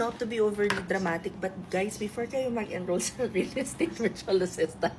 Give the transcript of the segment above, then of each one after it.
not to be overly dramatic, but guys, before kayo mag-enroll sa real estate virtual assistant,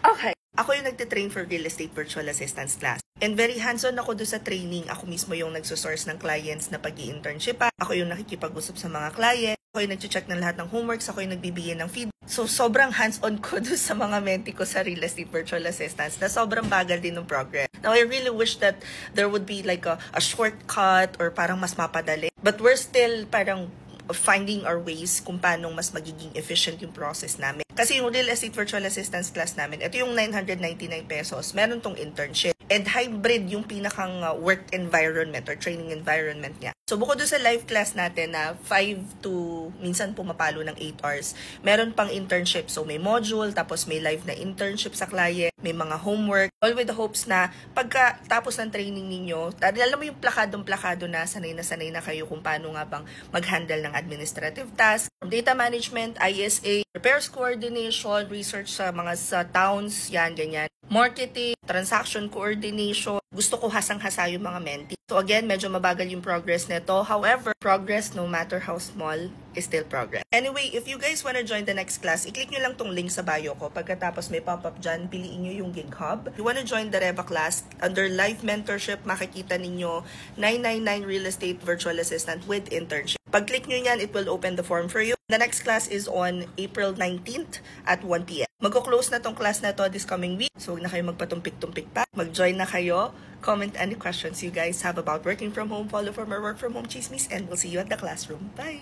okay, ako yung nagtitrain for real estate virtual assistance class. And very hands-on ako doon sa training. Ako mismo yung nagsosource ng clients na pag-i-internship. Ako yung nakikipag-usap sa mga client. Ako yung nag-check ng lahat ng homeworks. Ako yung nagbibigay ng feedback. So, sobrang hands-on ko doon sa mga mentee ko sa real estate virtual assistance na sobrang bagal din ng progress. Now, I really wish that there would be like a shortcut or parang mas mapadali. But we're still parang finding our ways kung paano mas magiging efficient yung process namin. Kasi yung real estate virtual assistance class namin, ito yung 999 pesos, meron tong internship. And hybrid yung pinakang work environment or training environment niya. So, bukod doon sa live class natin na 5 to minsan pumapalo ng 8 hours, meron pang internship. So, may module, tapos may live na internship sa client, may mga homework. All with the hopes na pagka tapos ng training ninyo, alam mo yung plakadong-plakado na sanay na kayo kung paano nga bang mag-handle ng administrative tasks, data management, ISA, repairs coordination, research sa mga sa towns, yan, ganyan. Marketing, transaction coordination. Gusto ko hasang-hasa yung mga mentee. So again, medyo mabagal yung progress nito. However, progress, no matter how small, is still progress. Anyway, if you guys wanna join the next class, i-click nyo lang tong link sa bio ko. Pagkatapos may pop-up dyan, piliin nyo yung GigHub. If you wanna join the Reva class, under live mentorship, makikita ninyo 999 Real Estate Virtual Assistant with internship. Pag-click nyo yan, it will open the form for you. The next class is on April 19th at 1 p.m. Magko-close na tong class na to this coming week. So, huwag na kayo magpatumpik-tumpik pa. Mag-join na kayo. Comment any questions you guys have about working from home, follow from or work from home chismis, and we'll see you at the classroom. Bye!